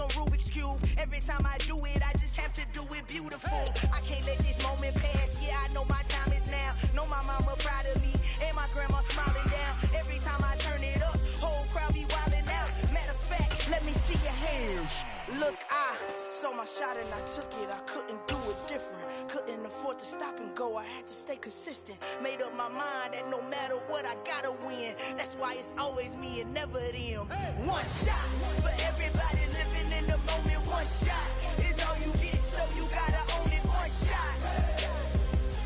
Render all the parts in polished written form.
on Rubik's Cube. Every time I do it, I just have to do it beautiful. I can't let this moment pass. Yeah, I know my time is now. Know my mama proud of me, and my grandma smiling down. Every time I turn it up, whole crowd be wildin' out. Matter of fact, let me see your hands. Look, I saw my shot and I took it. I couldn't do it different. Couldn't afford to stop and go. I had to stay consistent. Made up my mind that no matter what, I gotta win. That's why it's always me and never them. One shot for everybody living in the moment. One shot is all you get, so you gotta own it. One shot.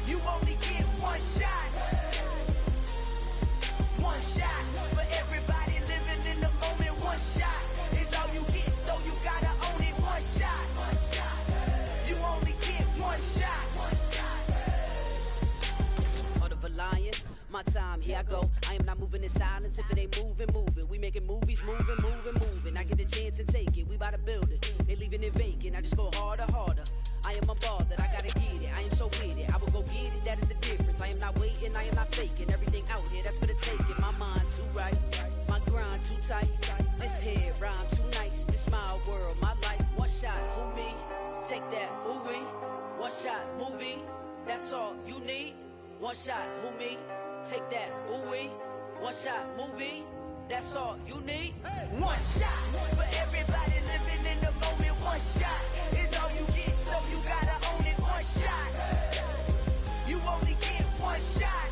You only get one shot. One shot for everybody living in the moment. One shot is all you get, so you gotta own it. One shot. You only get one shot. Heart of a lion, my time, here I go. I am not moving in silence. If it ain't moving, moving. We making movies, moving, moving, moving. I get a chance and take it. We bout to build it. They leaving it vacant. I just go harder, harder. I am a ball that I gotta get it. I am so with it. I will go get it. That is the difference. I am not waiting. I am not faking. Everything out here, that's for the taking. My mind too right. My grind too tight. This head rhyme too nice. This my world, my life. One shot, who me? Take that, ooh wee. One shot, movie. That's all you need. One shot, who me? Take that, ooh wee. One shot, movie. That's all you need. One shot for everybody living in the moment. One shot is all you get, so you gotta own it. One shot. You only get one shot.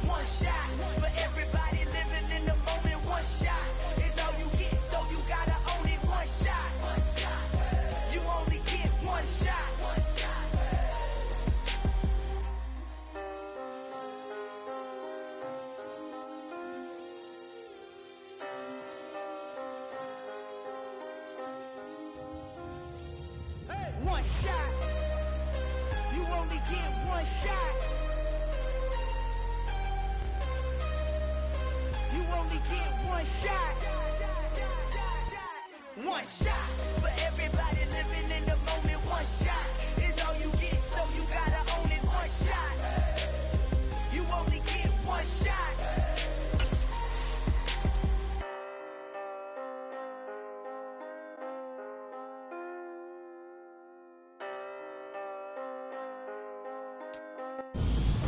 One shot for everybody living in the moment. One shot is all you get, so you gotta own it. One shot. You only get one shot. One shot. You only get one shot. You only get one shot. One shot for everybody living in the moment. One shot is all you get, so you gotta own it. One shot. You only get one shot.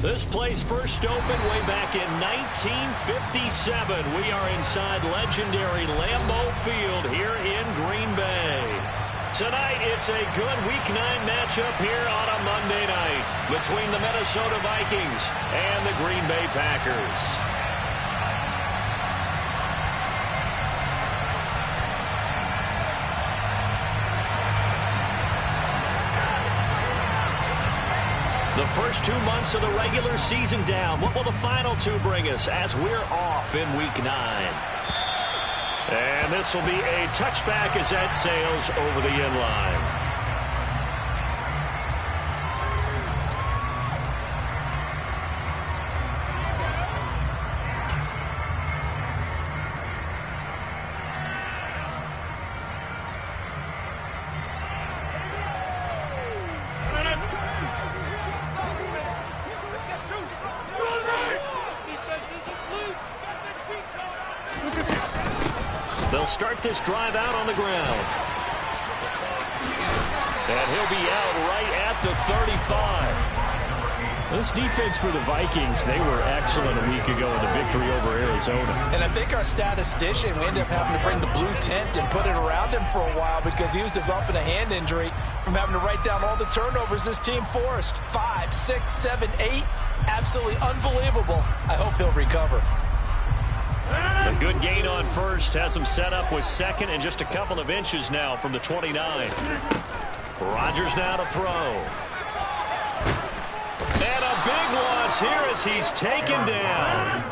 This place first opened way back in 1957. We are inside legendary Lambeau Field here in Green Bay. Tonight, it's a good Week 9 matchup here on a Monday night between the Minnesota Vikings and the Green Bay Packers. The first 2 months of the regular season down. What will the final two bring us as we're off in Week 9? And this will be a touchback as that sails over the end line. They'll start this drive out on the ground. And he'll be out right at the 35. This defense for the Vikings, they were excellent a week ago in the victory over Arizona. And I think our statistician, we ended up having to bring the blue tent and put it around him for a while because he was developing a hand injury from having to write down all the turnovers this team forced. 5, 6, 7, 8. Absolutely unbelievable. I hope he'll recover. A good gain on first. Has him set up with second and just a couple of inches now from the 29. Rodgers now to throw. And a big loss here as he's taken down.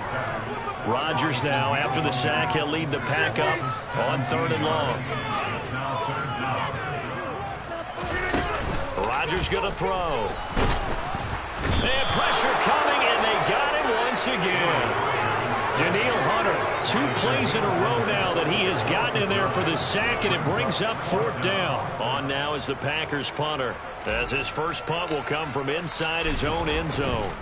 Rodgers now, after the sack, he'll lead the pack up on 3rd and long. Rodgers going to throw. And pressure coming, and they got him once again. Daniil Hunter, 2 plays in a row now that he has gotten in there for the sack, and it brings up 4th down. On now is the Packers punter, as his first punt will come from inside his own end zone.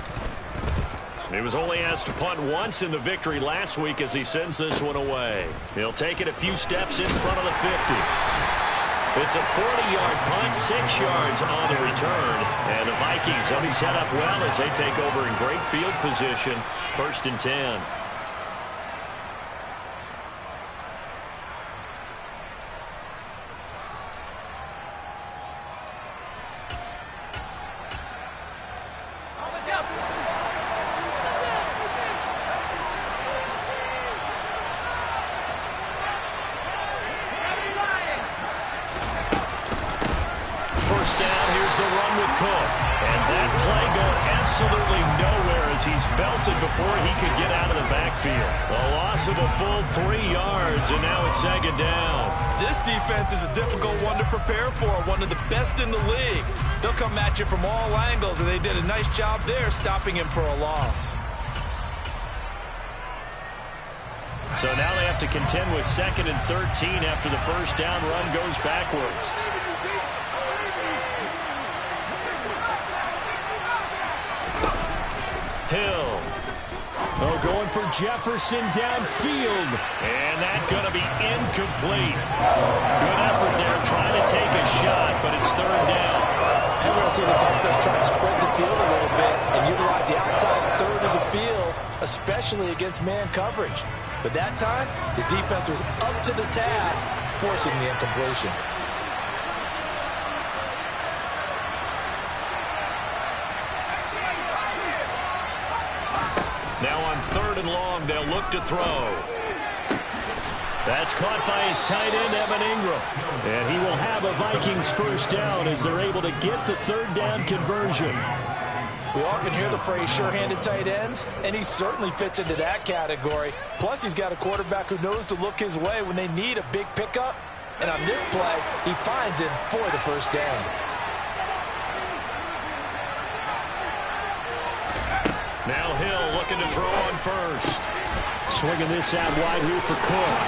He was only asked to punt once in the victory last week as he sends this one away. He'll take it a few steps in front of the 50. It's a 40-yard punt, 6 yards on the return. And the Vikings will be set up well as they take over in great field position. 1st and 10. Before he could get out of the backfield. A loss of a full 3 yards, and now it's 2nd down. This defense is a difficult one to prepare for, one of the best in the league. They'll come at you from all angles, and they did a nice job there stopping him for a loss. So now they have to contend with 2nd and 13 after the first down run goes backwards. Hill. Oh, going for Jefferson downfield. And that's going to be incomplete. Good effort there trying to take a shot, but it's 3rd down. And we're going to see this offense try to spread the field a little bit and utilize the outside third of the field, especially against man coverage. But that time, the defense was up to the task, forcing the incompletion. Now on 3rd and long, they'll look to throw. That's caught by his tight end, Evan Ingram. And he will have a Vikings first down as they're able to get the 3rd down conversion. We often hear the phrase sure-handed tight ends, and he certainly fits into that category. Plus, he's got a quarterback who knows to look his way when they need a big pickup. And on this play, he finds him for the first down. Now Hill looking to throw on first. Swinging this out wide here for Cook.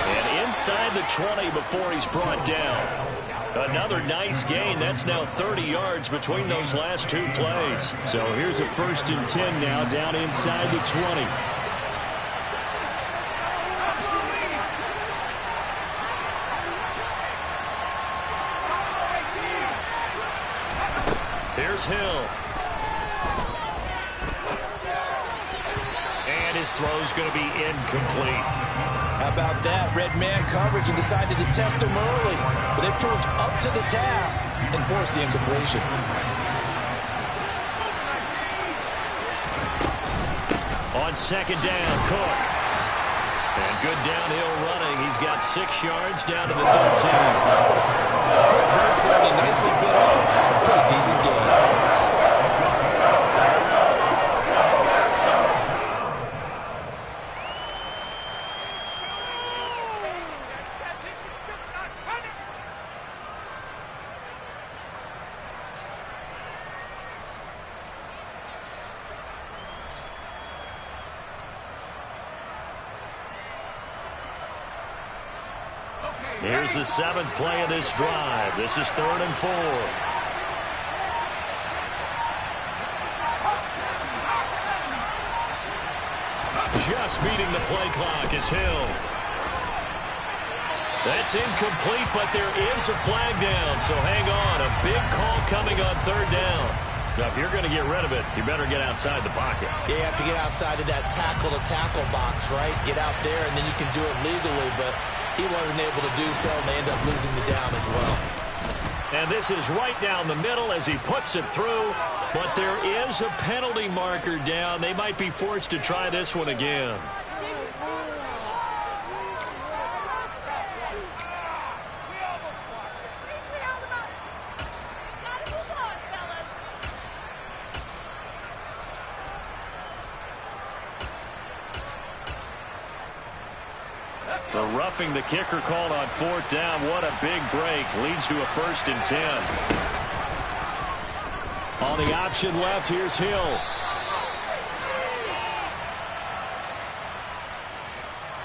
And inside the 20 before he's brought down. Another nice gain. That's now 30 yards between those last 2 plays. So here's a 1st and 10 now down inside the 20. Here's Hill. And his throw's going to be incomplete. How about that? Red man coverage and decided to test him early. But they proved up to the task and forced the incompletion. On 2nd down, Cook. And good downhill running. He's got 6 yards down to the 13. Quick burst there, and he nicely bit off a pretty decent game. Here's the 7th play of this drive. This is 3rd and 4. Just beating the play clock is Hill. That's incomplete, but there is a flag down, so hang on. A big call coming on 3rd down. Now, if you're going to get rid of it, you better get outside the pocket. Yeah, you have to get outside of that tackle-to-tackle box, right? Get out there, and then you can do it legally, but he wasn't able to do so, and they end up losing the down as well. And this is right down the middle as he puts it through, but there is a penalty marker down. They might be forced to try this one again. The roughing the kicker called on 4th down. What a big break. Leads to a 1st and 10. On the option left, here's Hill.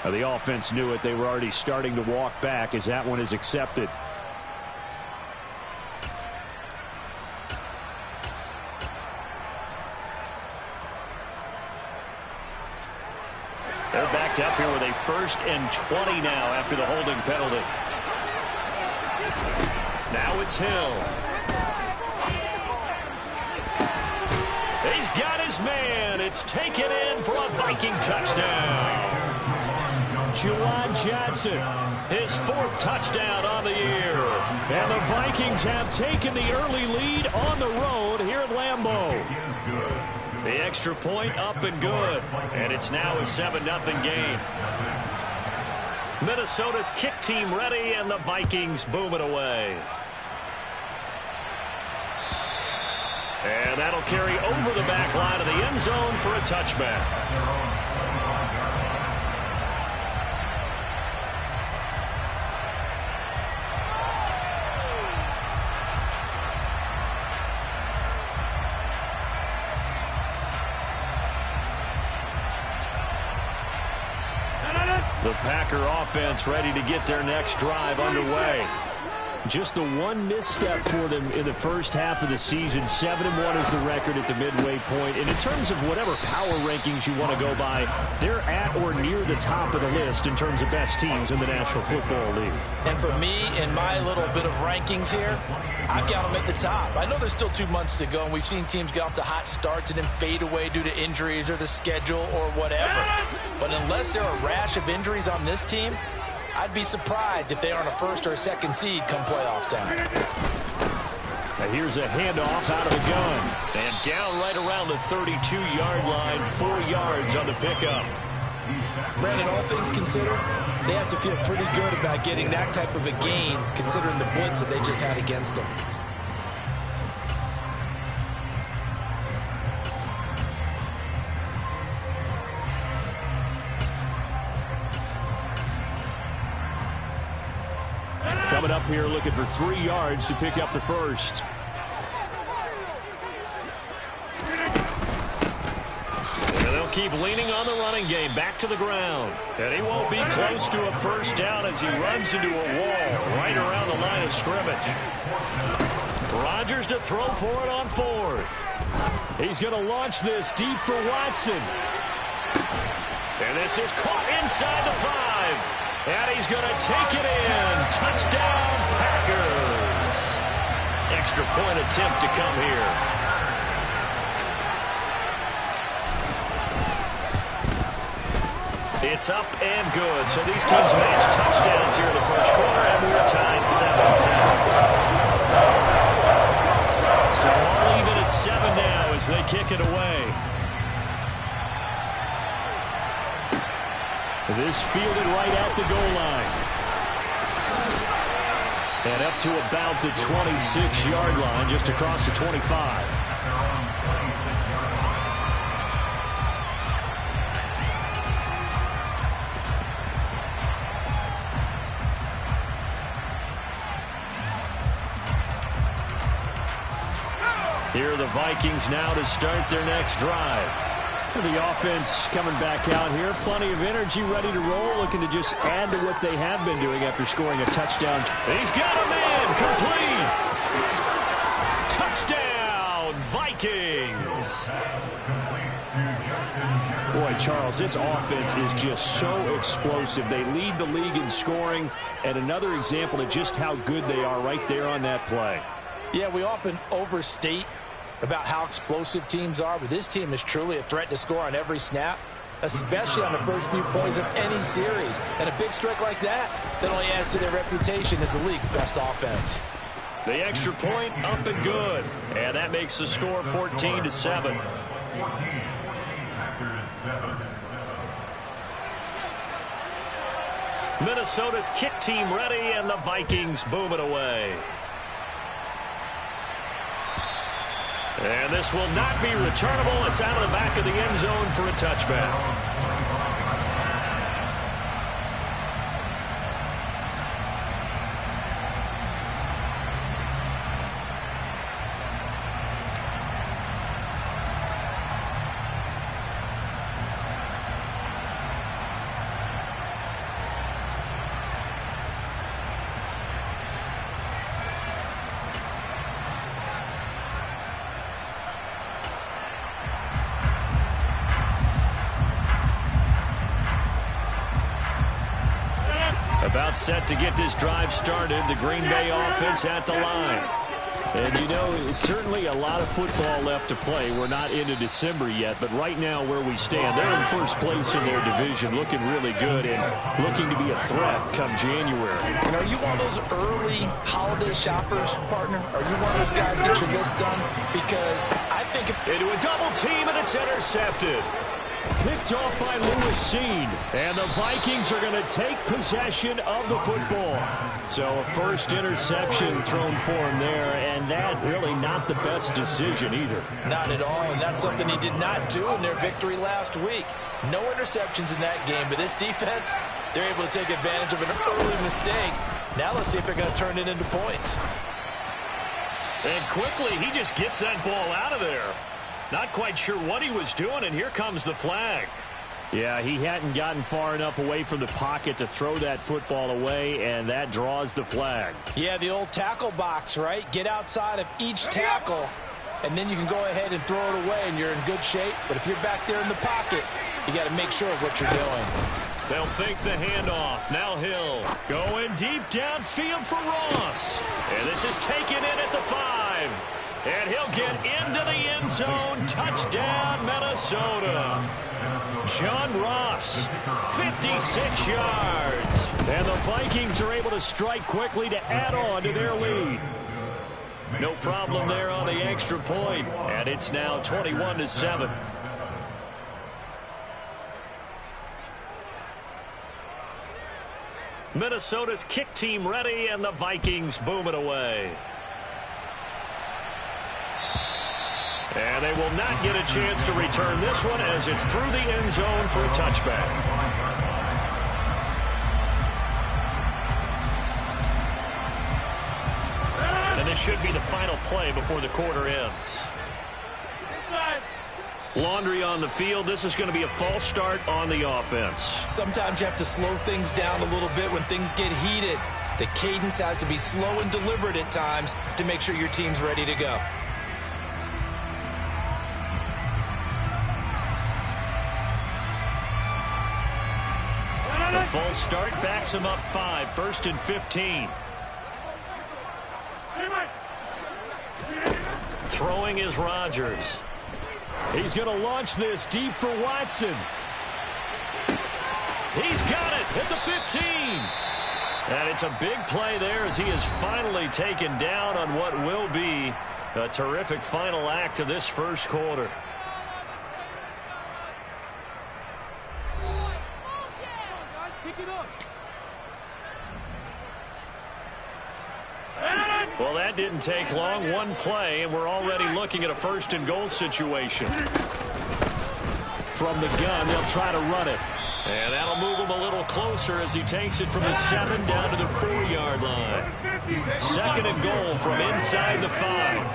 Now the offense knew it. They were already starting to walk back as that one is accepted. They're backed up here with a 1st and 20 now after the holding penalty. Now it's Hill. He's got his man. It's taken in for a Viking touchdown. Juwan Johnson, his 4th touchdown on the year. And the Vikings have taken the early lead on the road here at Lambeau. The extra point up and good. And it's now a 7-0 game. Minnesota's kick team ready, and the Vikings boom it away. And that'll carry over the back line of the end zone for a touchback. The Packer offense ready to get their next drive underway. Just the one misstep for them in the first half of the season. 7-1 is the record at the midway point. And in terms of whatever power rankings you want to go by, they're at or near the top of the list in terms of best teams in the National Football League. And for me, in my little bit of rankings here, I've got them at the top. I know there's still 2 months to go, and we've seen teams get off to hot starts and then fade away due to injuries or the schedule or whatever. But unless there are a rash of injuries on this team, I'd be surprised if they aren't a 1st or a 2nd seed come playoff time. Now here's a handoff out of the gun. And down right around the 32-yard line, 4 yards on the pickup. Brandon, all things considered, they have to feel pretty good about getting that type of a gain considering the blitz that they just had against them. Coming up here looking for 3 yards to pick up the 1st. And they'll keep leaning on the running game. Back to the ground. And he won't be close to a 1st down as he runs into a wall right around the line of scrimmage. Rodgers to throw for it on 4th. He's going to launch this deep for Watson. And this is caught inside the 5. And he's going to take it in. Touchdown, Packers. Extra point attempt to come here. It's up and good. So these teams match touchdowns here in the 1st quarter, and we're tied 7-7. So all even at 7 now as they kick it away. This fielded right at the goal line. And up to about the 26-yard line, just across the 25. Here are the Vikings now to start their next drive. The offense coming back out here. Plenty of energy, ready to roll, looking to just add to what they have been doing after scoring a touchdown. He's got a man, complete. Touchdown, Vikings. Boy, Charles, this offense is just so explosive. They lead the league in scoring, and another example of just how good they are right there on that play. Yeah, we often overstate about how explosive teams are, but this team is truly a threat to score on every snap, especially on the first few plays of any series. And a big strike like that only adds to their reputation as the league's best offense. The extra point up and good, and that makes the score 14-7. Minnesota's kick team ready, and the Vikings boom it away. And this will not be returnable. It's out of the back of the end zone for a touchback. About set to get this drive started. The Green Bay offense at the line. And, you know, it's certainly a lot of football left to play. We're not into December yet, but right now where we stand, they're in first place in their division, looking really good and looking to be a threat come January. And are you one of those early holiday shoppers, partner? Are you one of those guys that get your list done? Because I think into a double team, and it's intercepted. Picked off by Lewis Seed. And the Vikings are going to take possession of the football. So a first interception thrown for him there, and that really not the best decision either. Not at all, and that's something he did not do in their victory last week. No interceptions in that game, but this defense, they're able to take advantage of an early mistake. Now let's see if they're going to turn it into points. And quickly, he just gets that ball out of there. Not quite sure what he was doing, and here comes the flag. Yeah, he hadn't gotten far enough away from the pocket to throw that football away, and that draws the flag. Yeah, the old tackle box, right? Get outside of each tackle, and then you can go ahead and throw it away, and you're in good shape. But if you're back there in the pocket, you got to make sure of what you're doing. They'll fake the handoff. Now Hill going deep downfield for Ross. And this is taken in at the 5. And he'll get into the end zone. Touchdown, Minnesota. John Ross, 56 yards. And the Vikings are able to strike quickly to add on to their lead. No problem there on the extra point. And it's now 21-7. Minnesota's kick team ready, and the Vikings boom it away. And they will not get a chance to return this one as it's through the end zone for a touchback. And this should be the final play before the quarter ends. Laundry on the field. This is going to be a false start on the offense. Sometimes you have to slow things down a little bit when things get heated. The cadence has to be slow and deliberate at times to make sure your team's ready to go. The false start backs him up 5, 1st and 15. Throwing is Rodgers. He's going to launch this deep for Watson. He's got it at the 15. And it's a big play there as he is finally taken down on what will be a terrific final act of this first quarter. Well, that didn't take long. One play, and we're already looking at a 1st and goal situation. From the gun, they'll try to run it. And that'll move him a little closer as he takes it from the 7 down to the 4-yard line. 2nd and goal from inside the 5.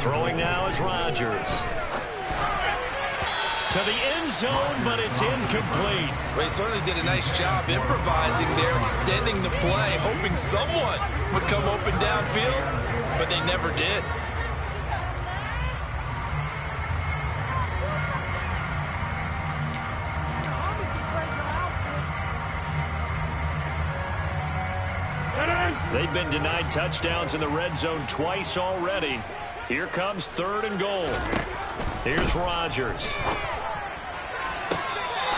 Throwing now is Rodgers. To the end zone, but it's incomplete. Well, he certainly did a nice job improvising there, extending the play, hoping someone would come open downfield, but they never did. They've been denied touchdowns in the red zone twice already. Here comes 3rd and goal. Here's Rodgers.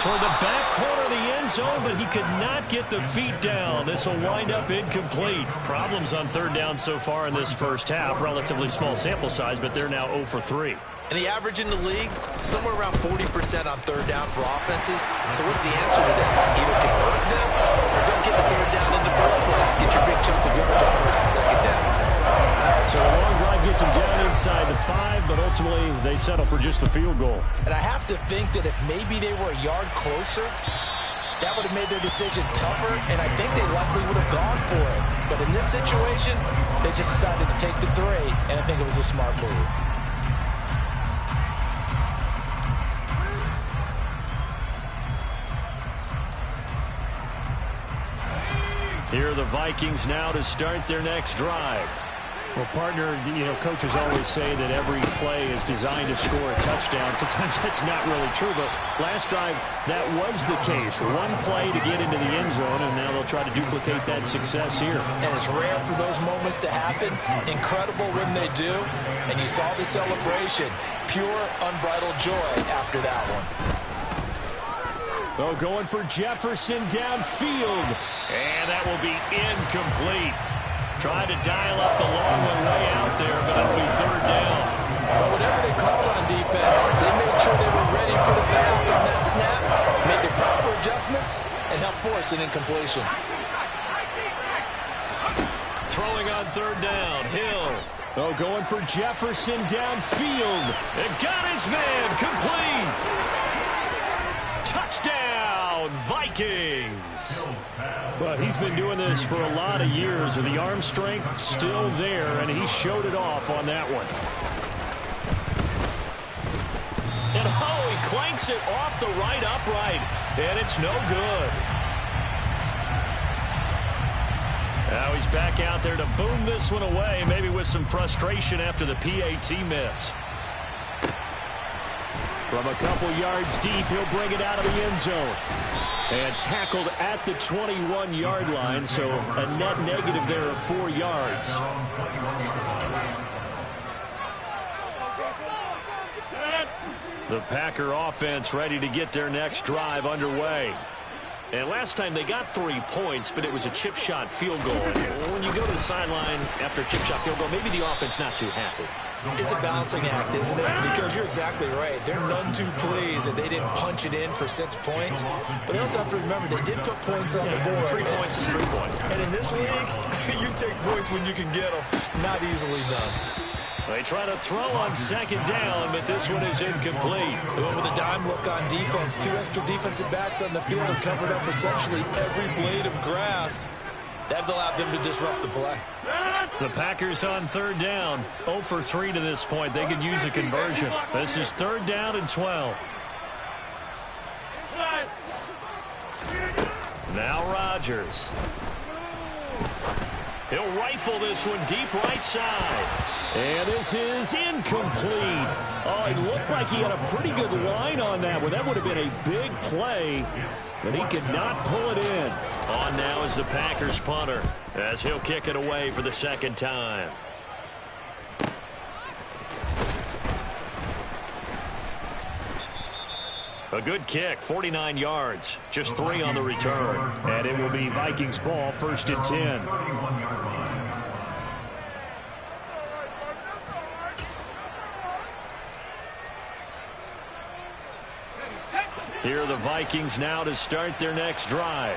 Toward the back corner of the end zone, but he could not get the feet down. This will wind up incomplete. Problems on 3rd down so far in this first half. Relatively small sample size, but they're now 0 for 3. And the average in the league, somewhere around 40% on 3rd down for offenses. So what's the answer to this? Either convert them or don't get the 3rd down in the first place. Get your big chunks of yardage on 1st and 2nd down. So a long drive gets them down inside the 5, but ultimately they settle for just the field goal. And I have to think that if maybe they were a yard closer, that would have made their decision tougher, and I think they likely would have gone for it. But in this situation, they just decided to take the 3, and I think it was a smart move. Here are the Vikings now to start their next drive. Well, partner, coaches always say that every play is designed to score a touchdown. Sometimes that's not really true, but last drive, that was the case. One play to get into the end zone, and now they'll try to duplicate that success here. And it's rare for those moments to happen. Incredible when they do. And you saw the celebration. Pure, unbridled joy after that one. Oh, going for Jefferson downfield. And that will be incomplete. Trying to dial up the long one way out there, but it'll be third down. But whatever they called on defense, they made sure they were ready for the pass on that snap, made the proper adjustments, and helped force an incompletion. Throwing on third down, Hill. Oh, going for Jefferson downfield. It got his man, complete. Touchdown, Vikings. But he's been doing this for a lot of years, and the arm strength still there, and he showed it off on that one. And he clanks it off the right upright, and it's no good. Now he's back out there to boom this one away, maybe with some frustration after the PAT miss. From a couple yards deep, he'll bring it out of the end zone. And tackled at the 21-yard line, so a net negative there of 4 yards. The Packer offense ready to get their next drive underway. And last time they got 3 points, but it was a chip shot field goal. And when you go to the sideline after a chip shot field goal, maybe the offense not too happy. It's a balancing act, isn't it? Because you're exactly right. They're none too pleased that they didn't punch it in for 6 points. But they also have to remember they did put points on the board. 3 points is 3 points. And in this league, you take points when you can get them. Not easily done. They try to throw on second down, but this one is incomplete. They went with a dime look on defense. 2 extra defensive backs on the field have covered up essentially every blade of grass. That allowed them to disrupt the play. The Packers on third down. 0 for 3 to this point. They could use a conversion. This is third down and 12. Now Rodgers. He'll rifle this one deep right side. And this is incomplete. Oh, it looked like he had a pretty good line on that one. That would have been a big play, but he could not pull it in. On now is the Packers punter, as he'll kick it away for the second time. A good kick, 49 yards, just 3 on the return. And it will be Vikings ball, 1st and 10. Here are the Vikings now to start their next drive.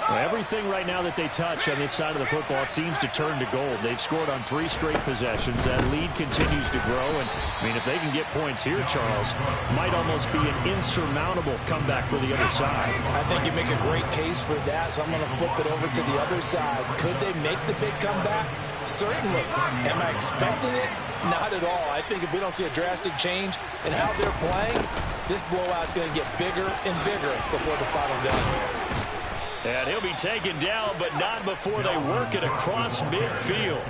Well, everything right now that they touch on this side of the football, it seems to turn to gold. They've scored on 3 straight possessions. That lead continues to grow. And, I mean, if they can get points here, Charles, might almost be an insurmountable comeback for the other side. I think you make a great case for that, so I'm going to flip it over to the other side. Could they make the big comeback? Certainly. Am I expecting it? Not at all. I think if we don't see a drastic change in how they're playing, this blowout's going to get bigger and bigger before the final gun. And he'll be taken down, but not before they work it across midfield.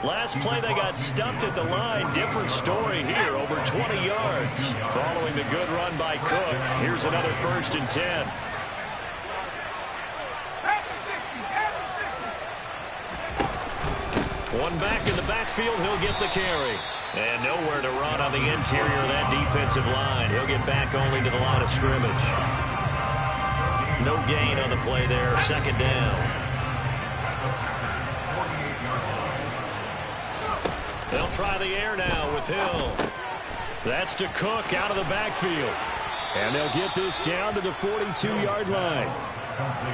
Last play, they got stuffed at the line. Different story here, over 20 yards. Following the good run by Cook, here's another 1st and 10. One back in the backfield, he'll get the carry. And nowhere to run on the interior of that defensive line. He'll get back only to the line of scrimmage. No gain on the play there, 2nd down. They'll try the air now with Hill. That's to Cook out of the backfield. And they'll get this down to the 42-yard line.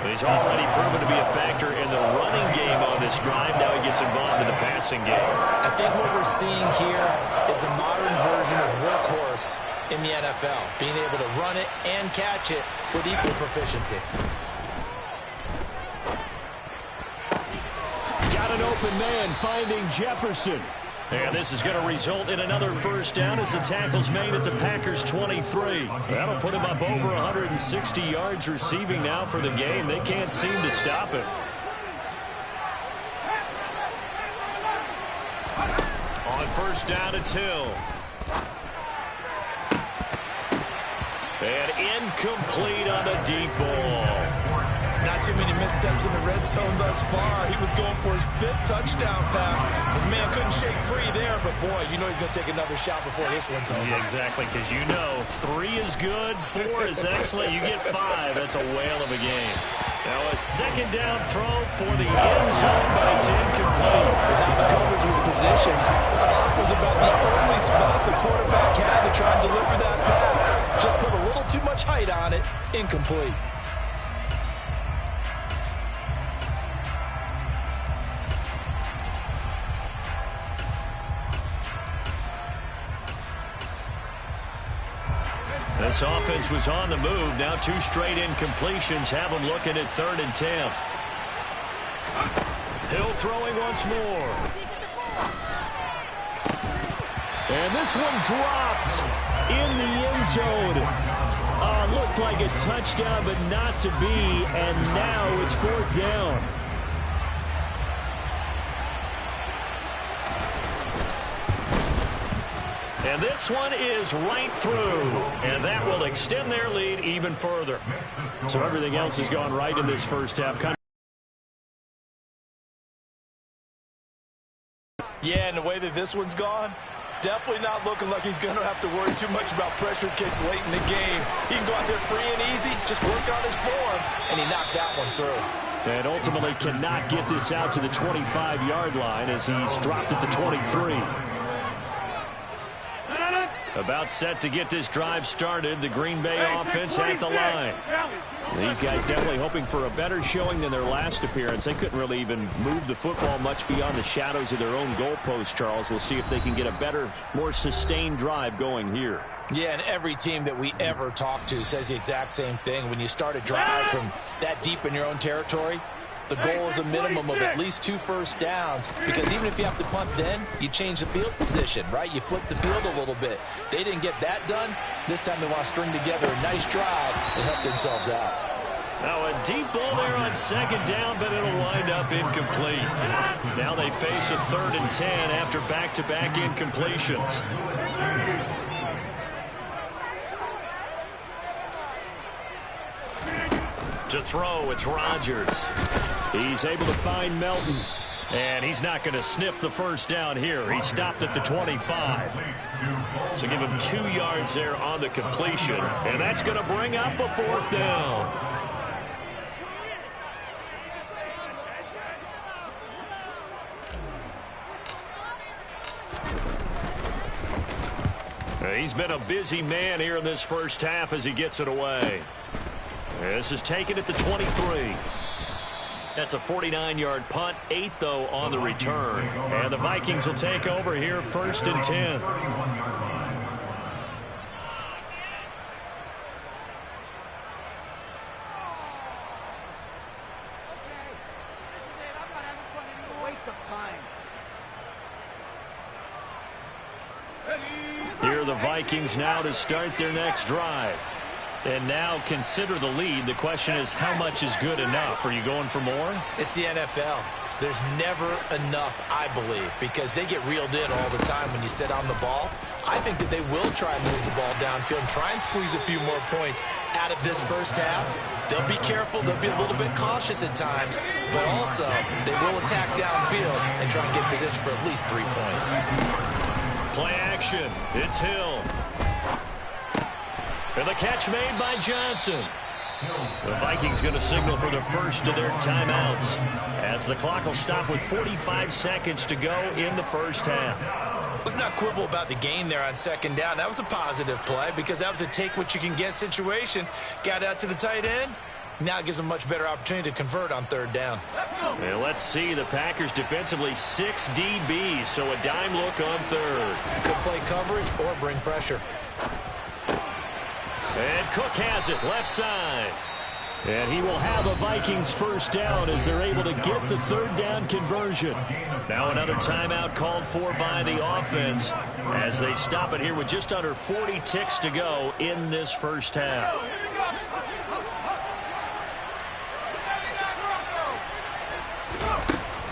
He's already proven to be a factor in the running game on this drive. Now he gets involved in the passing game. I think what we're seeing here is the modern version of workhorse in the NFL, being able to run it and catch it with equal proficiency. Got an open man finding Jefferson. And this is going to result in another 1st down as the tackle's made at the Packers' 23. That'll put him up over 160 yards receiving now for the game. They can't seem to stop it. first down, it's Hill. And incomplete on the deep ball. Not too many missteps in the red zone thus far. He was going for his 5th touchdown pass. His man couldn't shake free there, but boy, you know he's going to take another shot before this one's over. Yeah, exactly, because you know 3 is good, 4 is excellent. You get 5, that's a whale of a game. Now a second down throw for the end zone, but it's incomplete. Without the coverage with the position, that was about the only spot the quarterback had to try and deliver that pass. Just put a little too much height on it. Incomplete. This offense was on the move. Now 2 straight incompletions have them looking at 3rd and 10. Hill throwing once more. And this one dropped in the end zone. Looked like a touchdown, but not to be. And now it's 4th down. And this one is right through, and that will extend their lead even further. So everything else has gone right in this first half. Yeah, and the way that this one's gone, definitely not looking like he's going to have to worry too much about pressure kicks late in the game. He can go out there free and easy, just work on his form, and he knocked that one through. And ultimately cannot get this out to the 25-yard line as he's dropped at the 23. About set to get this drive started. The Green Bay offense at the line. These guys definitely hoping for a better showing than their last appearance. They couldn't really even move the football much beyond the shadows of their own goalpost, Charles. We'll see if they can get a better, more sustained drive going here. Yeah, and every team that we ever talk to says the exact same thing. When you start a drive from that deep in your own territory, the goal is a minimum of at least 2 first downs, because even if you have to punt then, you change the field position, right? You flip the field a little bit. They didn't get that done. This time they want to string together a nice drive and help themselves out. Now a deep ball there on 2nd down, but it'll wind up incomplete. Now they face a 3rd and 10 after back-to-back incompletions. To throw, it's Rodgers. He's able to find Melton. And he's not going to sniff the first down here. He stopped at the 25. So give him 2 yards there on the completion. And that's going to bring up a 4th down. He's been a busy man here in this first half as he gets it away. This is taken at the 23. That's a 49-yard punt, 8 though on the return. And the Vikings will take over here 1st and 10. Here are the Vikings now to start their next drive. And now consider the lead. The question is, how much is good enough? Are you going for more? It's the NFL. There's never enough, I believe, because they get reeled in all the time when you sit on the ball. I think that they will try and move the ball downfield and try and squeeze a few more points out of this first half. They'll be careful. They'll be a little bit cautious at times, but also they will attack downfield and try and get position for at least 3 points. Play action. It's Hill. And the catch made by Johnson. The Vikings going to signal for the first of their timeouts as the clock will stop with 45 seconds to go in the first half. Let's not quibble about the gain there on 2nd down. That was a positive play because that was a take-what-you-can-get situation. Got out to the tight end. Now it gives them a much better opportunity to convert on 3rd down. And let's see, the Packers defensively 6 DBs, so a dime look on 3rd. Could play coverage or bring pressure. And Cook has it, left side. And he will have a Vikings first down as they're able to get the 3rd down conversion. Now another timeout called for by the offense as they stop it here with just under 40 ticks to go in this first half.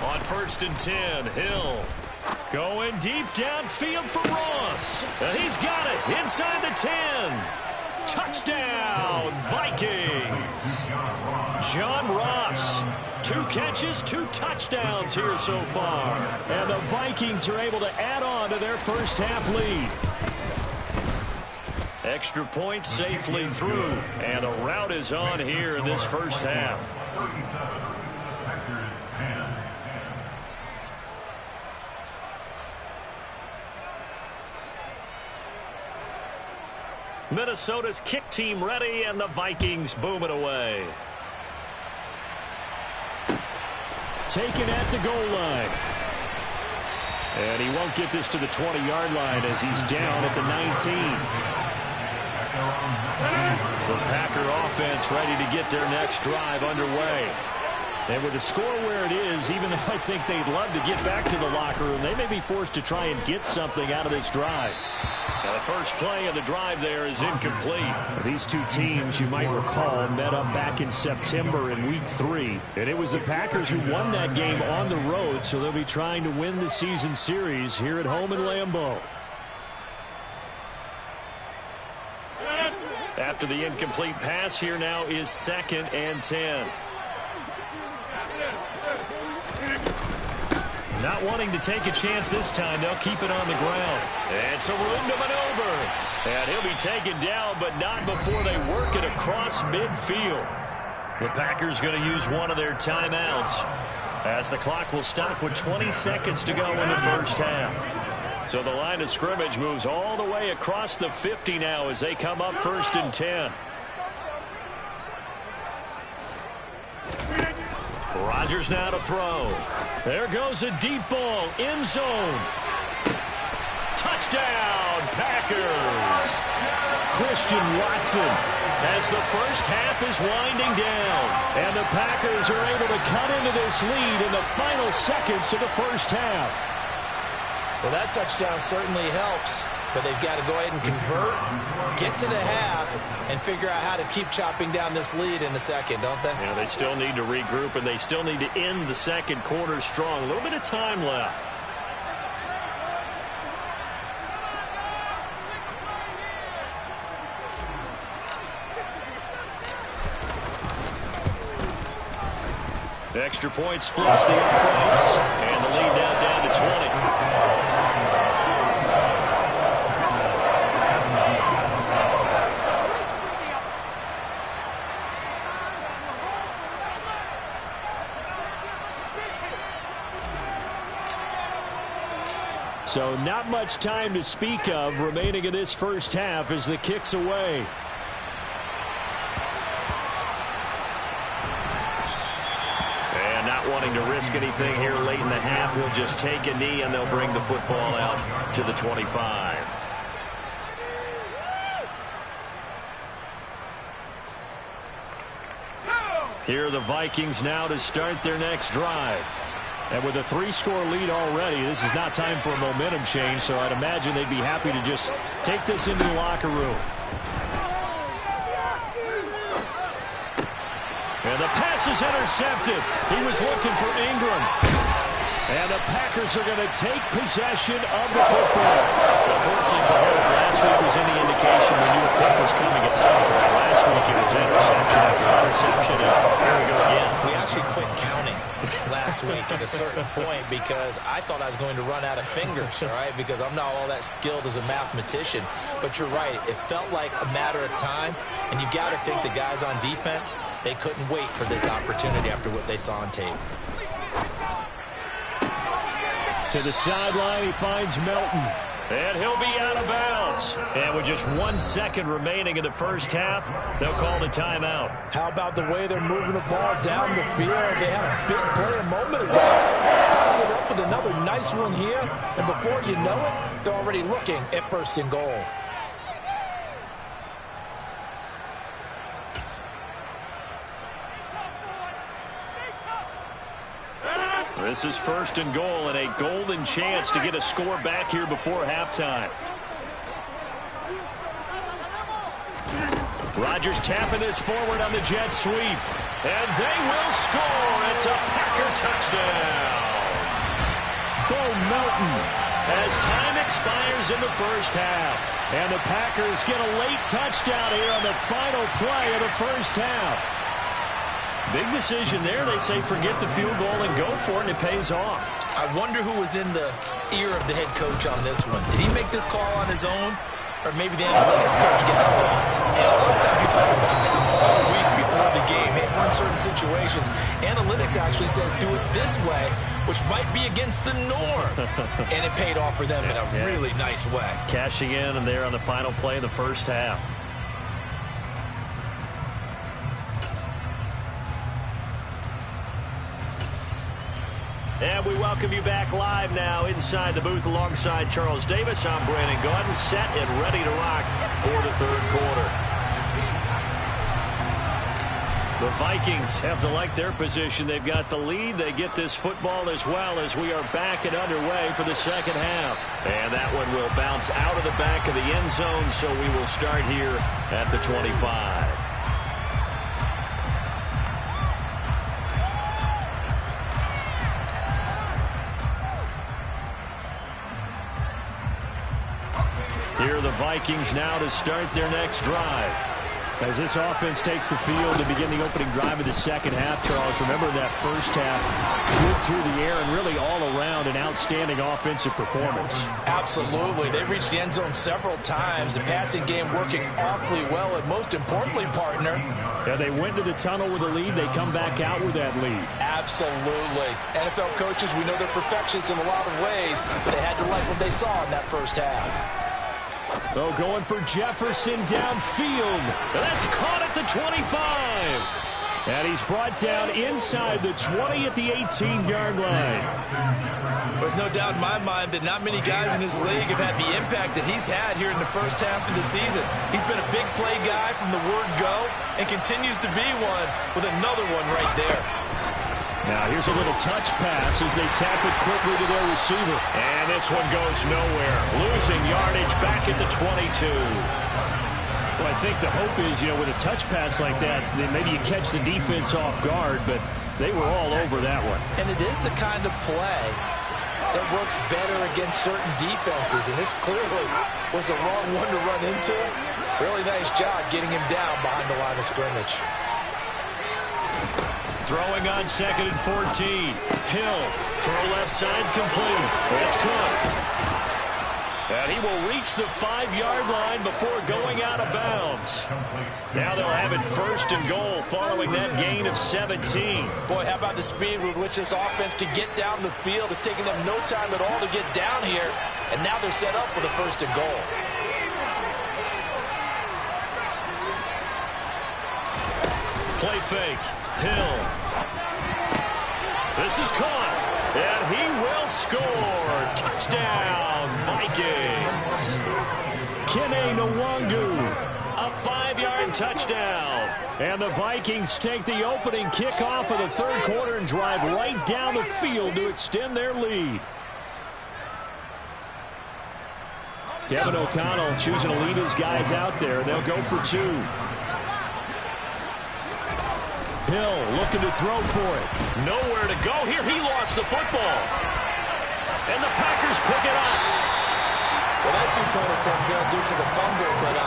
On 1st and 10, Hill. Going deep downfield for Ross. And he's got it inside the 10. Touchdown, Vikings. John Ross. 2 catches, 2 touchdowns here so far. And the Vikings are able to add on to their first half lead. Extra point safely through. And a rout is on here in this first half. Minnesota's kick team ready, and the Vikings boom it away. Taken at the goal line. And he won't get this to the 20-yard line as he's down at the 19. The Packer offense ready to get their next drive underway. And with the score where it is, even though I think they'd love to get back to the locker room, they may be forced to try and get something out of this drive. Now the first play of the drive there is incomplete. These two teams, you might recall, met up back in September in Week 3. And it was the Packers who won that game on the road, so they'll be trying to win the season series here at home in Lambeau. After the incomplete pass, here now is 2nd and 10. Not wanting to take a chance this time, they'll keep it on the ground. And some room to maneuver. And he'll be taken down, but not before they work it across midfield. The Packers going to use one of their timeouts, as the clock will stop with 20 seconds to go in the first half. So the line of scrimmage moves all the way across the 50 now as they come up 1st and 10. Rodgers now to throw. There goes a deep ball, end zone. Touchdown, Packers. Christian Watson as the first half is winding down. And the Packers are able to cut into this lead in the final seconds of the first half. Well, that touchdown certainly helps, but they've got to go ahead and convert, get to the half, and figure out how to keep chopping down this lead in the second, don't they? Yeah, they still need to regroup, and they still need to end the second quarter strong. A little bit of time left. The extra point splits the uprights, and the lead now down to 20. So not much time to speak of remaining in this first half as the kick's away. And not wanting to risk anything here late in the half, he'll just take a knee and they'll bring the football out to the 25. Here are the Vikings now to start their next drive. And with a 3-score lead already, this is not time for a momentum change, so I'd imagine they'd be happy to just take this into the locker room. And the pass is intercepted. He was looking for Ingram. And the Packers are going to take possession of the football. Unfortunately for him, last week was any indication we knew a pick was coming at some point. Last week it was interception after interception, and here we go again. We actually quit counting last week at a certain point because I thought I was going to run out of fingers, all right, because I'm not all that skilled as a mathematician. But you're right. It felt like a matter of time, and you got to think the guys on defense, they couldn't wait for this opportunity after what they saw on tape. To the sideline, he finds Melton. And he'll be out of bounds. And with just 1 second remaining in the first half, they'll call the timeout. How about the way they're moving the ball down the field? They had a big play a moment ago. Followed it up with another nice one here. And before you know it, they're already looking at 1st and goal. This is 1st and goal and a golden chance to get a score back here before halftime. Rodgers tapping this forward on the jet sweep. And they will score. It's a Packer touchdown. Bo Melton. As time expires in the first half. And the Packers get a late touchdown here on the final play of the first half. Big decision there. They say forget the field goal and go for it, and it pays off. I wonder who was in the ear of the head coach on this one. Did he make this call on his own? Or maybe the analytics coach got involved. And a lot of times you talk about that all week before the game. Hey, for uncertain situations, analytics actually says do it this way, which might be against the norm. And it paid off for them in a really nice way. Cashing in and there on the final play of the first half. And we welcome you back live now inside the booth alongside Charles Davis. I'm Brandon Gaudin, set and ready to rock for the third quarter. The Vikings have to like their position. They've got the lead. They get this football as well as we are back and underway for the second half. And that one will bounce out of the back of the end zone, so we will start here at the 25. Here are the Vikings now to start their next drive. As this offense takes the field to begin the opening drive of the second half, Charles, remember that first half, good through the air and really all around an outstanding offensive performance. Absolutely. They reached the end zone several times. The passing game working awfully well, and most importantly, partner. Yeah, they went to the tunnel with a lead. They come back out with that lead. Absolutely. NFL coaches, we know they're perfectionists in a lot of ways, but they had to like what they saw in that first half. Oh, going for Jefferson downfield. That's caught at the 25. And he's brought down inside the 20 at the 18-yard line. There's no doubt in my mind that not many guys in this league have had the impact that he's had here in the first half of the season. He's been a big play guy from the word go and continues to be one with another one right there. Now here's a little touch pass as they tap it quickly to their receiver. And this one goes nowhere. Losing yardage back at the 22. Well, I think the hope is, with a touch pass like that, then maybe you catch the defense off guard, but they were all over that one. And it is the kind of play that works better against certain defenses, and this clearly was the wrong one to run into. Really nice job getting him down behind the line of scrimmage. Throwing on 2nd and 14. Hill, throw left side complete. It's Cook. And he will reach the 5-yard line before going out of bounds. Now they'll have it 1st and goal following that gain of 17. Boy, how about the speed with which this offense can get down the field? It's taken them no time at all to get down here. And now they're set up with a 1st and goal. Play fake. Hill. This is caught. And he will score. Touchdown, Vikings. Kene Nwangu. A 5-yard touchdown. And the Vikings take the opening kickoff of the third quarter and drive right down the field to extend their lead. Kevin O'Connell choosing to lead his guys out there. They'll go for 2. Hill looking to throw for it. Nowhere to go here. He lost the football. And the Packers pick it up. Well, that 2-point attempt failed due to the fumble, but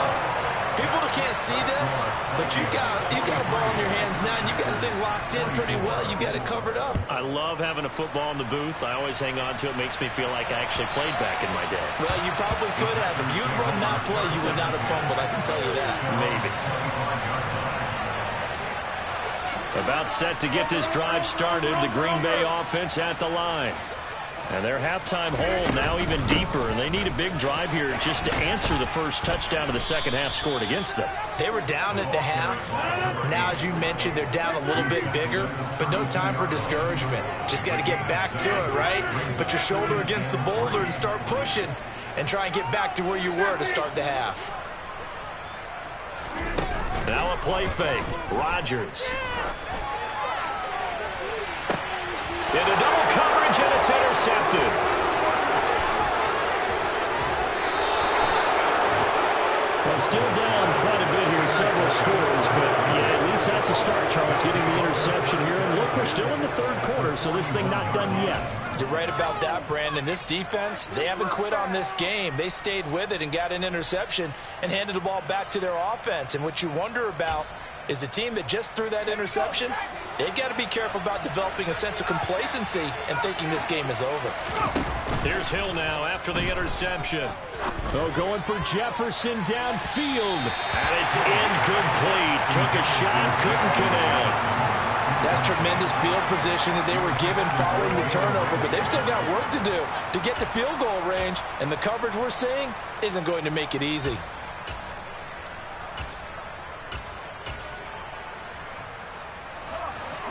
people can't see this, but you got a ball in your hands now, and you got the thing locked in pretty well. You got it covered up. I love having a football in the booth. I always hang on to it. Makes me feel like I actually played back in my day. Well, you probably could have. If you'd run that play, you would not have fumbled, I can tell you that. Maybe. About set to get this drive started. The Green Bay offense at the line. And their halftime hole now even deeper. And they need a big drive here just to answer the first touchdown of the second half scored against them. They were down at the half. Now, as you mentioned, they're down a little bit bigger. But no time for discouragement. Just got to get back to it, right? Put your shoulder against the boulder and start pushing. And try and get back to where you were to start the half. Now a play fake. Rodgers. Into double coverage, and it's intercepted. Well, still down quite a bit here, several scores, but yeah, at least that's a start, Charles, getting the interception here. And look, we're still in the third quarter, so this thing not done yet. You're right about that, Brandon. This defense, they haven't quit on this game. They stayed with it and got an interception and handed the ball back to their offense. And what you wonder about is the team that just threw that interception, they've got to be careful about developing a sense of complacency and thinking this game is over. Here's Hill now after the interception. Oh, going for Jefferson downfield. And it's incomplete. Took a shot, couldn't connect. That's tremendous field position that they were given following the turnover, but they've still got work to do to get to field goal range, and the coverage we're seeing isn't going to make it easy.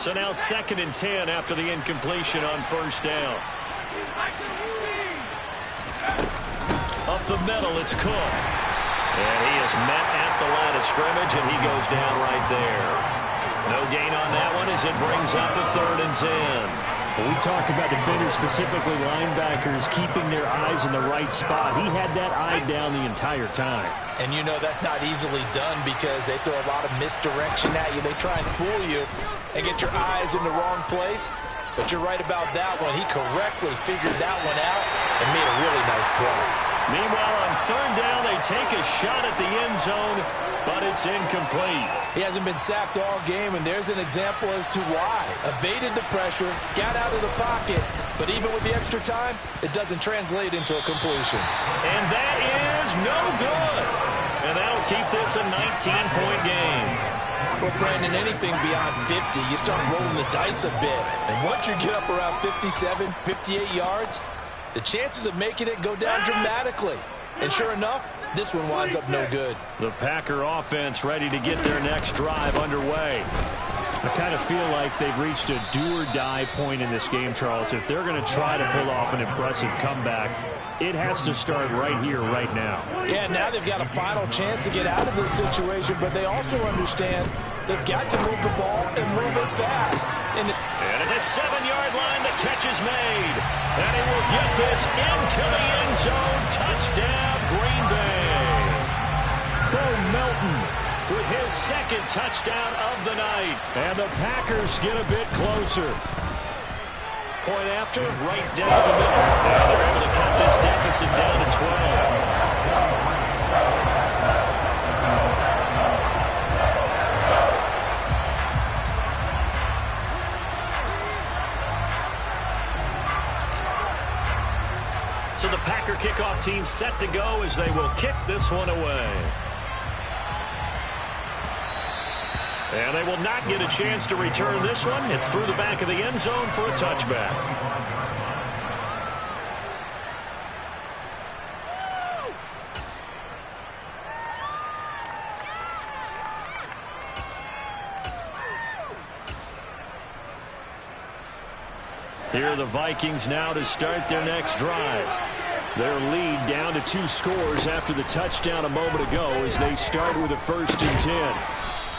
So now 2nd and 10 after the incompletion on first down. Up the middle, it's Cook. And he is met at the line of scrimmage, and he goes down right there. No gain on that one as it brings up a 3rd and 10. Well, we talk about defenders, specifically linebackers, keeping their eyes in the right spot. He had that eye down the entire time. And you know that's not easily done because they throw a lot of misdirection at you. They try and fool you and get your eyes in the wrong place. But you're right about that one. He correctly figured that one out and made a really nice play. Meanwhile, on 3rd down, they take a shot at the end zone, but it's incomplete. He hasn't been sacked all game, and there's an example as to why. Evaded the pressure, got out of the pocket, but even with the extra time, it doesn't translate into a completion. And that is no good. And that'll keep this a 19-point game. Well, Brandon, anything beyond 50, you start rolling the dice a bit. And once you get up around 57, 58 yards, the chances of making it go down dramatically. And sure enough, this one winds up no good. The Packer offense ready to get their next drive underway. I kind of feel like they've reached a do-or-die point in this game, Charles. If they're going to try to pull off an impressive comeback, it has to start right here, right now. Yeah, now they've got a final chance to get out of this situation, but they also understand they've got to move the ball and move it fast. And at the 7-yard line, the catch is made. And he will get this into the end zone. Touchdown, Green Bay. Bo Melton with his 2nd touchdown of the night. And the Packers get a bit closer. Point after, right down the middle. Now they're able to cut this deficit down to 12. So the Packer kickoff team set to go as they will kick this one away. And they will not get a chance to return this one. It's through the back of the end zone for a touchback. Here are the Vikings now to start their next drive. Their lead down to 2 scores after the touchdown a moment ago as they start with a 1st and 10.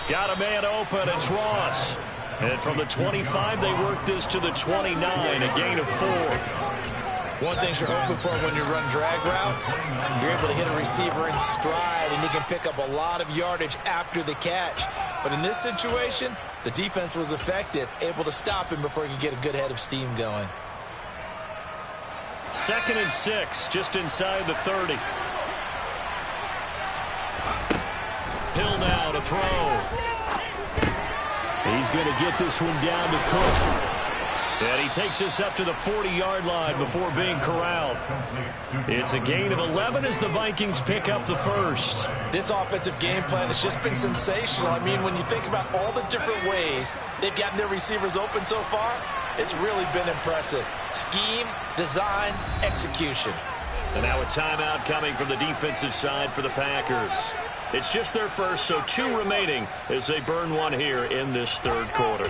Got a man open, it's Ross. And from the 25, they work this to the 29, a gain of 4. One thing you're hoping for when you run drag routes, you're able to hit a receiver in stride, and he can pick up a lot of yardage after the catch. But in this situation, the defense was effective, able to stop him before he could get a good head of steam going. 2nd and 6, just inside the 30. Hill now to throw. He's going to get this one down to Cook. And he takes us up to the 40-yard line before being corralled. It's a gain of 11 as the Vikings pick up the 1st. This offensive game plan has just been sensational. I mean, when you think about all the different ways they've gotten their receivers open so far, it's really been impressive. Scheme, design, execution. And now a timeout coming from the defensive side for the Packers. It's just their first, so 2 remaining as they burn one here in this 3rd quarter.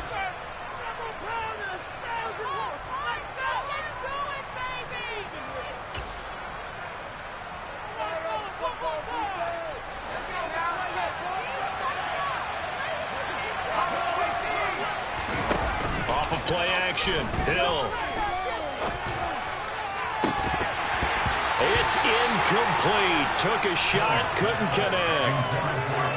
Off of play action, Hill. It's incomplete. Took a shot, couldn't connect.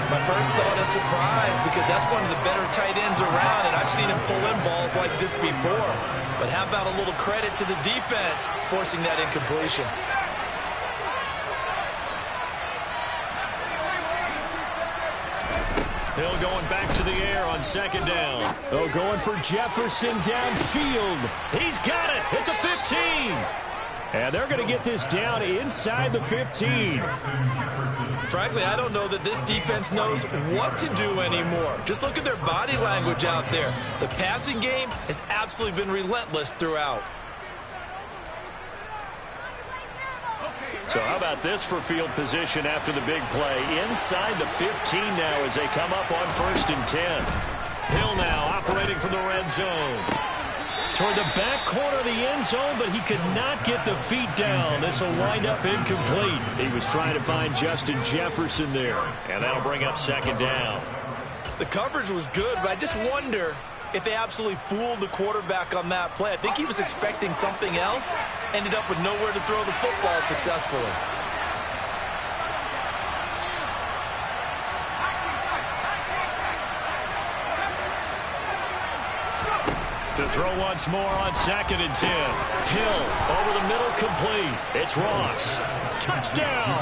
My first thought is surprise because that's one of the better tight ends around, and I've seen him pull in balls like this before. But how about a little credit to the defense forcing that incompletion? Hill going back to the air on second down. Oh, going for Jefferson downfield. He's got it at the 15. And they're going to get this down inside the 15. Frankly, I don't know that this defense knows what to do anymore. Just look at their body language out there. The passing game has absolutely been relentless throughout. So how about this for field position after the big play? Inside the 15 now as they come up on 1st and 10. Hill now operating from the red zone. Toward the back corner of the end zone, but he could not get the feet down. This will wind up incomplete. He was trying to find Justin Jefferson there, and that'll bring up 2nd down. The coverage was good, but I just wonder if they absolutely fooled the quarterback on that play. I think he was expecting something else, ended up with nowhere to throw the football successfully. To throw once more on 2nd and 10. Hill over the middle, complete. It's Ross. Touchdown!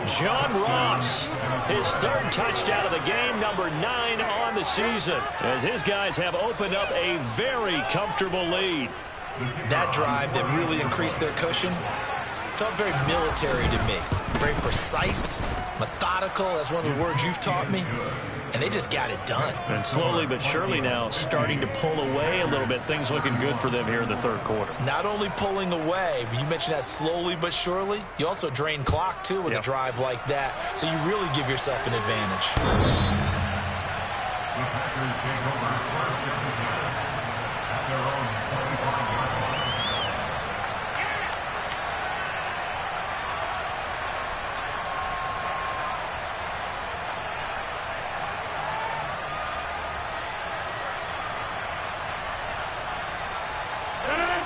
John Ross. His 3rd touchdown of the game, number 9 on the season, as his guys have opened up a very comfortable lead. That drive that really increased their cushion felt very military to me. Very precise, methodical, that's one of the words you've taught me. And they just got it done. And slowly but surely now starting to pull away a little bit. Things looking good for them here in the 3rd quarter. Not only pulling away, but you mentioned that slowly but surely. You also drain clock, too, with a drive like that. So you really give yourself an advantage.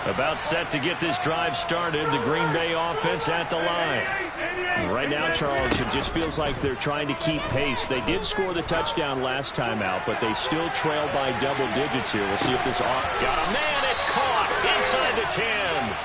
About set to get this drive started. The Green Bay offense at the line. Right now, Charles, it just feels like they're trying to keep pace. They did score the touchdown last time out, but they still trail by double digits here. We'll see if this... Got a man. It's caught inside the 10.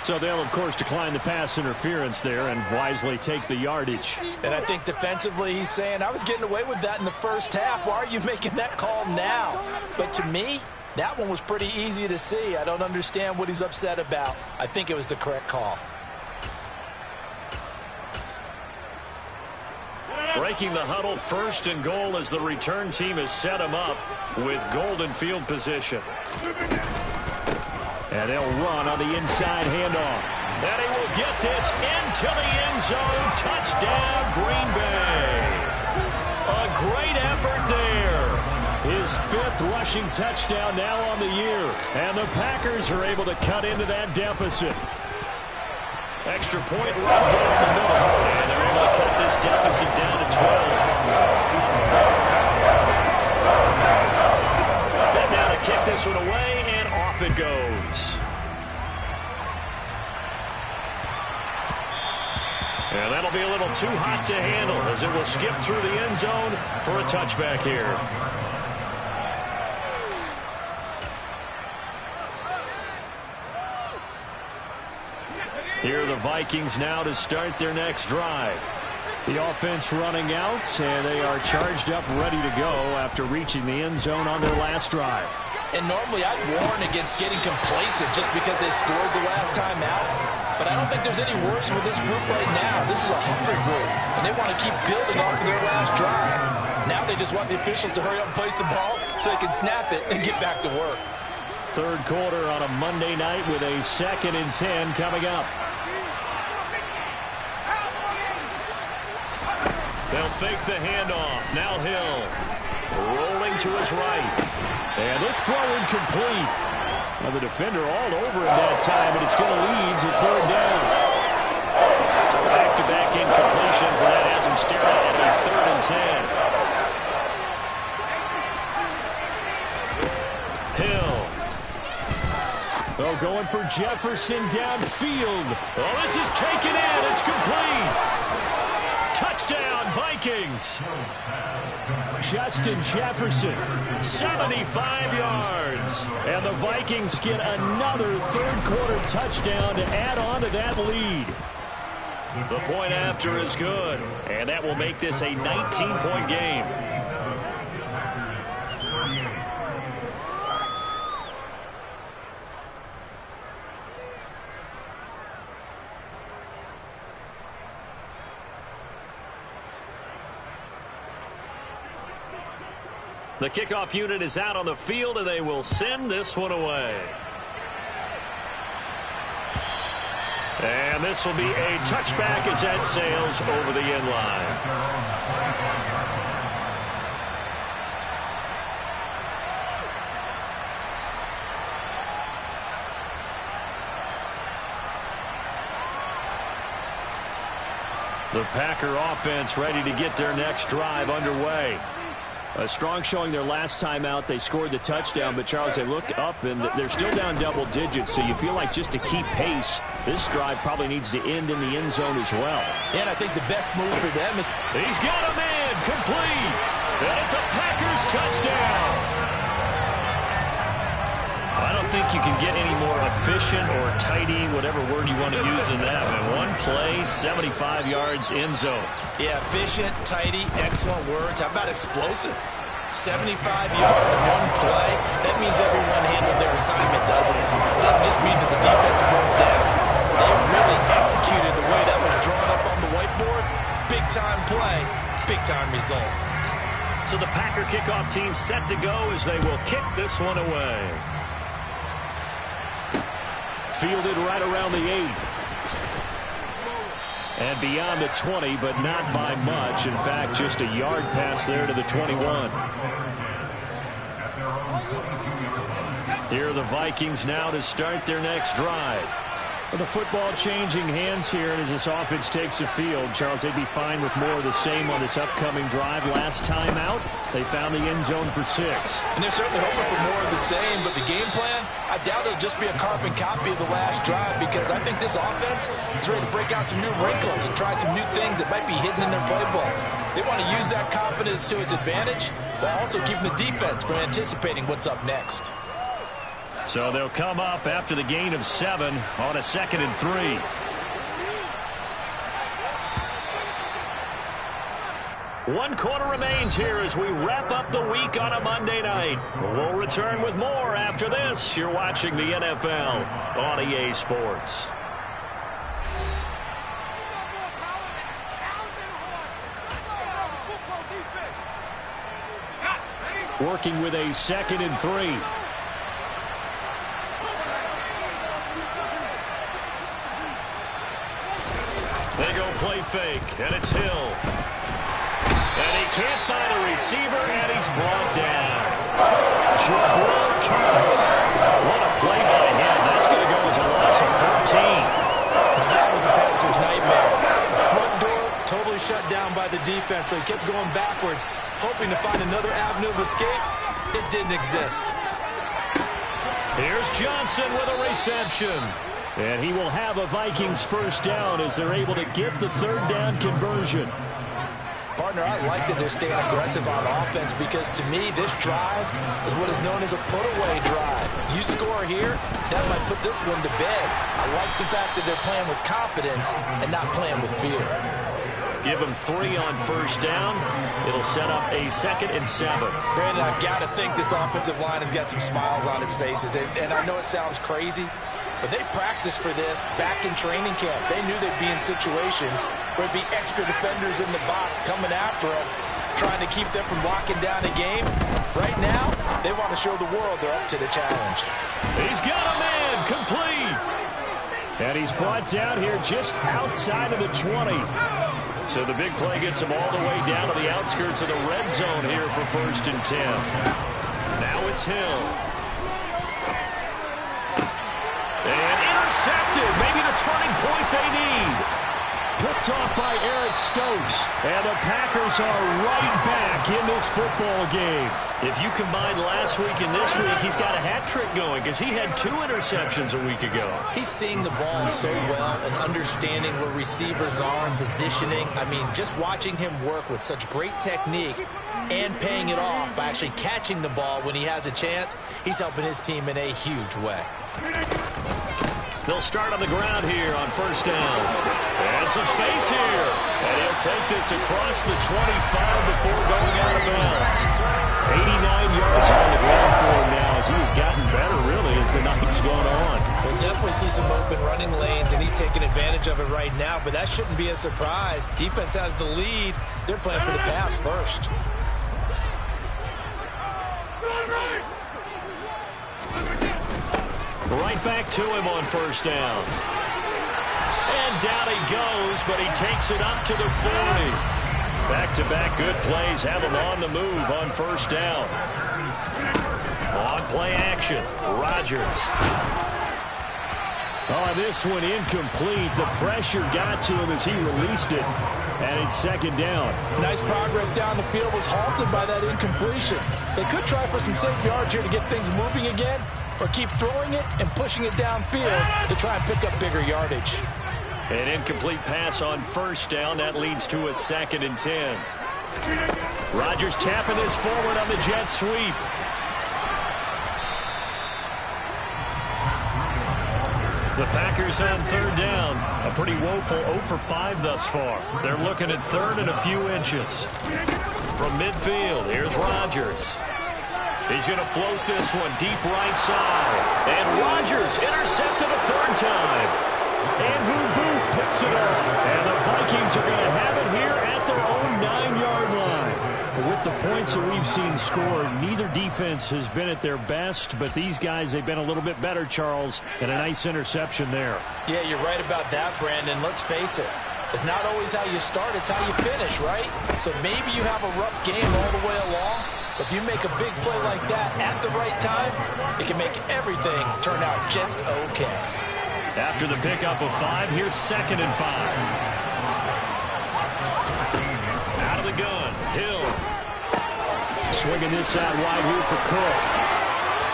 So they'll, of course, decline the pass interference there and wisely take the yardage. And I think defensively he's saying, I was getting away with that in the first half. Why are you making that call now? But to me, that one was pretty easy to see. I don't understand what he's upset about. I think it was the correct call. Breaking the huddle, 1st and goal as the return team has set him up with golden field position. And they'll run on the inside handoff. And he will get this into the end zone. Touchdown, Green Bay. A great effort there. His 5th rushing touchdown now on the year. And the Packers are able to cut into that deficit. Extra point right down the middle. And they're able to cut this deficit down to 12. Set now to kick this one away, and off it goes. And that'll be a little too hot to handle as it will skip through the end zone for a touchback here. Here are the Vikings now to start their next drive. The offense running out, and they are charged up, ready to go after reaching the end zone on their last drive. And normally I'd warn against getting complacent just because they scored the last time out. But I don't think there's any worries with this group right now. This is a hungry group, and they want to keep building off of their last drive. Now they just want the officials to hurry up and place the ball so they can snap it and get back to work. 3rd quarter on a Monday night with a 2nd and 10 coming up. They'll fake the handoff. Now Hill rolling to his right. And this throw incomplete. Well, the defender all over him that time, and it's going to lead to 3rd down. So back-to-back incompletions, and that has him staring at a 3rd and 10. Hill. Oh, going for Jefferson downfield. Oh, this is taken in. It's complete. Touchdown, Vikings. Vikings. Justin Jefferson, 75 yards. And the Vikings get another third-quarter touchdown to add on to that lead. The point after is good, and that will make this a 19-point game. The kickoff unit is out on the field, and they will send this one away. And this will be a touchback as that sails over the end line. The Packer offense ready to get their next drive underway. A strong showing their last time out. They scored the touchdown, but Charles, they look up and they're still down double digits, so you feel like just to keep pace, this drive probably needs to end in the end zone as well. And I think the best move for them is... He's got a man, complete, and it's a Packers touchdown. I don't think you can get any more efficient or tidy, whatever word you want to use in that. Man, one play, 75 yards, end zone. Yeah, efficient, tidy, excellent words. How about explosive? 75 yards, one play. That means everyone handled their assignment, doesn't it? It doesn't just mean that the defense broke down. They really executed the way that was drawn up on the whiteboard. Big-time play, big-time result. So the Packer kickoff team set to go as they will kick this one away. Fielded right around the 8. And beyond the 20, but not by much. In fact, just a yard pass there to the 21. Here are the Vikings now to start their next drive. Well, the football changing hands here, and as this offense takes the field, Charles, they'd be fine with more of the same on this upcoming drive. Last time out, they found the end zone for 6. And they're certainly hoping for more of the same, but the game plan, I doubt it'll just be a carbon copy of the last drive, because I think this offense is ready to break out some new wrinkles and try some new things that might be hidden in their playbook. They want to use that confidence to its advantage, while also keeping the defense from anticipating what's up next. So they'll come up after the gain of 7 on a 2nd and 3. One quarter remains here as we wrap up the week on a Monday night. We'll return with more after this. You're watching the NFL on EA Sports. Working with a 2nd and 3. They go play fake, and it's Hill. And he can't find a receiver, and he's brought down. Jabril Cox. What a play by him. That's going to go as a loss of 13. That was a passer's nightmare. The front door totally shut down by the defense, so he kept going backwards, hoping to find another avenue of escape. It didn't exist. Here's Johnson with a reception. And he will have a Vikings first down as they're able to get the third down conversion. Partner, I like that they're staying aggressive on offense, because to me, this drive is what is known as a put-away drive. You score here, that might put this one to bed. I like the fact that they're playing with confidence and not playing with fear. Give them 3 on first down. It'll set up a 2nd and 7. Brandon, I've got to think this offensive line has got some smiles on its faces. And I know it sounds crazy, but they practiced for this back in training camp. They knew they'd be in situations where there'd be extra defenders in the box coming after them, trying to keep them from locking down a game. Right now, they want to show the world they're up to the challenge. He's got a man, complete. And he's brought down here just outside of the 20. So the big play gets him all the way down to the outskirts of the red zone here for 1st and 10. Now it's Hill. And intercepted. Maybe the turning point they need. picked off by Eric Stokes. And the Packers are right back in this football game. If you combine last week and this week, he's got a hat trick going because he had 2 interceptions a week ago. He's seeing the ball so well and understanding where receivers are and positioning. I mean, just watching him work with such great technique and paying it off by actually catching the ball when he has a chance, he's helping his team in a huge way. They'll start on the ground here on first down. And some space here. And he'll take this across the 25 before going out of bounds. 89 yards on the ground for him now as he has gotten better, really, as the night's gone on. We'll definitely see some open running lanes, and he's taking advantage of it right now, but that shouldn't be a surprise. Defense has the lead. They're playing for the pass first. Right back to him on first down. And down he goes, but he takes it up to the 40. Back-to-back good plays have him on the move on first down. On play action, Rodgers. Oh, this one incomplete. The pressure got to him as he released it. And it's second down. Nice progress down the field was halted by that incompletion. They could try for some safe yards here to get things moving again, or keep throwing it and pushing it downfield to try and pick up bigger yardage. An incomplete pass on first down. That leads to a 2nd and 10. Rodgers tapping this forward on the jet sweep. The Packers on third down. A pretty woeful 0 for 5 thus far. They're looking at third and a few inches. From midfield, here's Rodgers. He's going to float this one deep right side. And Rodgers intercepted a 3rd time. Andrew Booth picks it up. And the Vikings are going to have it here at their own 9-yard line. With the points that we've seen scored, neither defense has been at their best, but these guys, they've been a little bit better, Charles, and a nice interception there. Yeah, you're right about that, Brandon. Let's face it. It's not always how you start, it's how you finish, right? So maybe you have a rough game all the way along, but if you make a big play like that at the right time, it can make everything turn out just okay. After the pickup of 5, here's 2nd and 5. Out of the gun, Hill. Swinging this out wide here for Cook.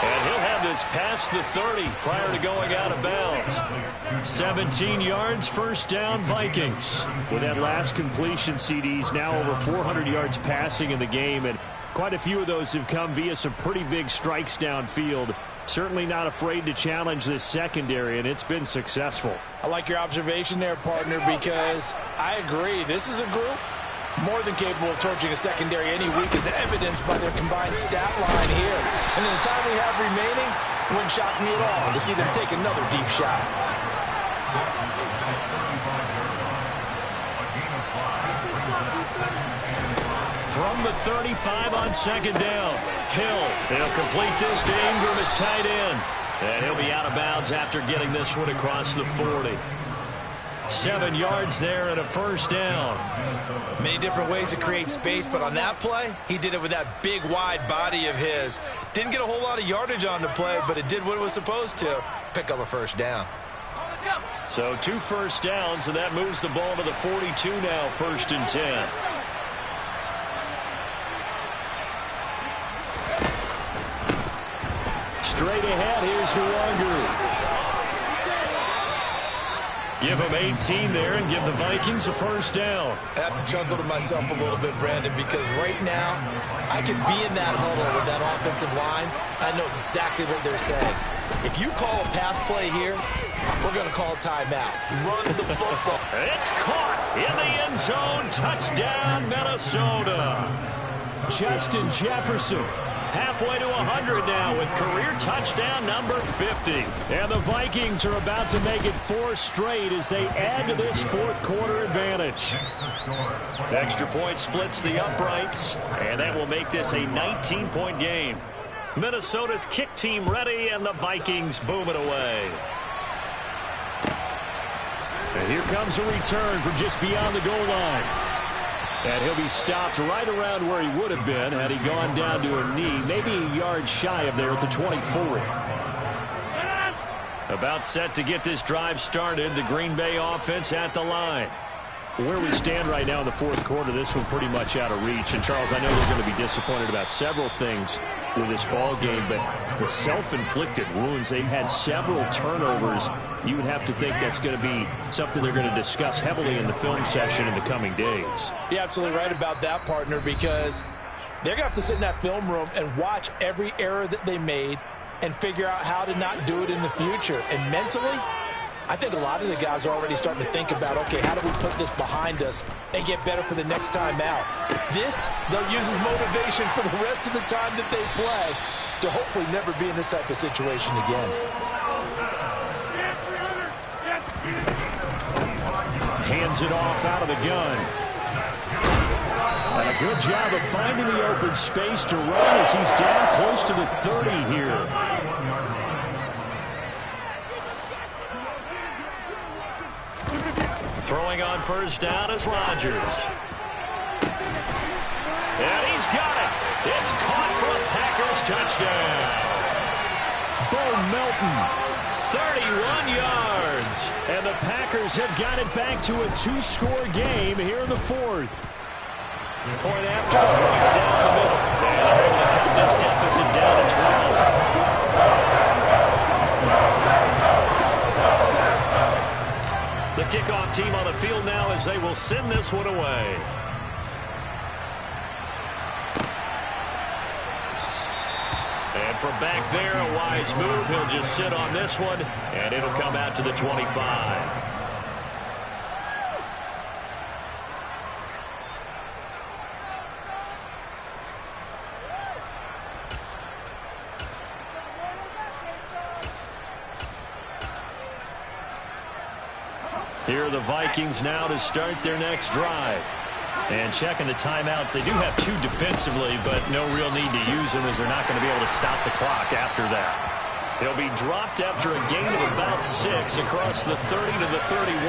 And he'll have this past the 30 prior to going out of bounds. 17 yards, first down, Vikings. With that last completion, CD's now over 400 yards passing in the game, and quite a few of those have come via some pretty big strikes downfield. Certainly not afraid to challenge this secondary, and it's been successful. I like your observation there, partner, because I agree. This is a group more than capable of torching a secondary any week, as evidenced by their combined stat line here. And in the time we have remaining, it wouldn't shock me at all to see them take another deep shot. From the 35 on second down, Hill. He'll complete this to Ingram as tight end. And he'll be out of bounds after getting this one across the 40. 7 yards there and a first down. Many different ways to create space, but on that play, he did it with that big, wide body of his. Didn't get a whole lot of yardage on the play, but it did what it was supposed to. Pick up a first down. So 2 first downs, and that moves the ball to the 42 now, 1st and 10. Straight ahead, here's Nwangu. Give him 18 there and give the Vikings a first down. I have to chuckle to myself a little bit, Brandon, because right now I could be in that huddle with that offensive line. I know exactly what they're saying. If you call a pass play here, we're going to call timeout. Run the football. It's caught in the end zone. Touchdown, Minnesota. Justin Jefferson. Halfway to 100 now with career touchdown number 50. And the Vikings are about to make it 4 straight as they add to this 4th quarter advantage. Extra point splits the uprights, and that will make this a 19-point game. Minnesota's kick team ready, and the Vikings boom it away. And here comes a return from just beyond the goal line. And he'll be stopped right around where he would have been had he gone down to a knee, maybe a yard shy of there at the 24. About set to get this drive started, the Green Bay offense at the line. Where we stand right now in the fourth quarter, this one pretty much out of reach. And, Charles, I know they're going to be disappointed about several things with this ball game, but the self-inflicted wounds, they've had several turnovers. You would have to think that's going to be something they're going to discuss heavily in the film session in the coming days. You're absolutely right about that, partner, because they're going to have to sit in that film room and watch every error that they made and figure out how to not do it in the future. And mentally, I think a lot of the guys are already starting to think about, okay, how do we put this behind us and get better for the next time out? This, they'll use as motivation for the rest of the time that they play to hopefully never be in this type of situation again. Hands it off out of the gun. And a good job of finding the open space to run as he's down close to the 30 here. Throwing on first down is Rodgers. And he's got it. It's caught for a Packers touchdown. Bo Melton. 31 yards. And the Packers have got it back to a two-score game here in the fourth. Point after, right down the middle. And they're able to cut this deficit down to 12. The kickoff team on the field now as they will send this one away. And from back there, a wise move. He'll just sit on this one, and it'll come out to the 25. Here are the Vikings now to start their next drive. And checking the timeouts, they do have two defensively, but no real need to use them as they're not going to be able to stop the clock after that. They'll be dropped after a gain of about 6 across the 30 to the 31.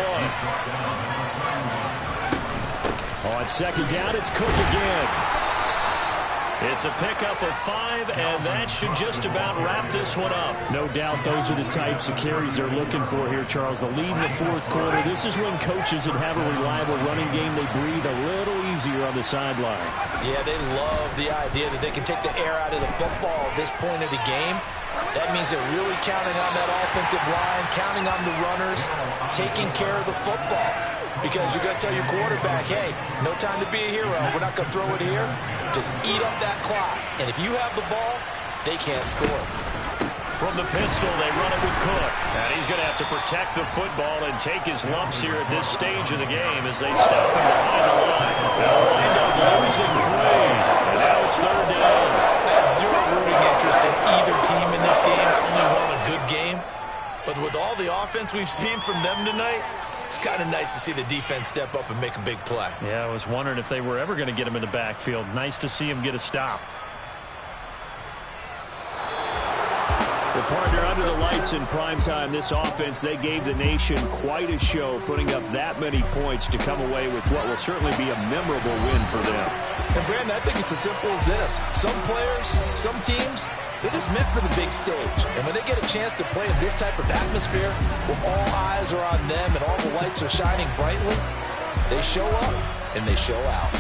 On second down, it's Cook again. It's a pickup of 5, and that should just about wrap this one up. No doubt those are the types of carries they're looking for here, Charles. The lead in the fourth quarter. This is when coaches that have a reliable running game, they breathe a little easier on the sideline. Yeah, they love the idea that they can take the air out of the football at this point of the game. That means they're really counting on that offensive line, counting on the runners, taking care of the football. Because you're going to tell your quarterback, hey, no time to be a hero. We're not going to throw it here. Just eat up that clock. And if you have the ball, they can't score. From the pistol, they run it with Cook. And he's going to have to protect the football and take his lumps here at this stage of the game as they stop him behind the line. They'll wind up losing 3. And now it's third down. I have zero rooting interest in either team in this game. I only want a good game. But with all the offense we've seen from them tonight, it's kind of nice to see the defense step up and make a big play. Yeah, I was wondering if they were ever going to get him in the backfield. Nice to see him get a stop. Well, partner, under the lights in primetime, this offense, they gave the nation quite a show, putting up that many points to come away with what will certainly be a memorable win for them. And, Brandon, I think it's as simple as this. Some players, some teams, they're just meant for the big stage. And when they get a chance to play in this type of atmosphere, where all eyes are on them and all the lights are shining brightly, they show up and they show out.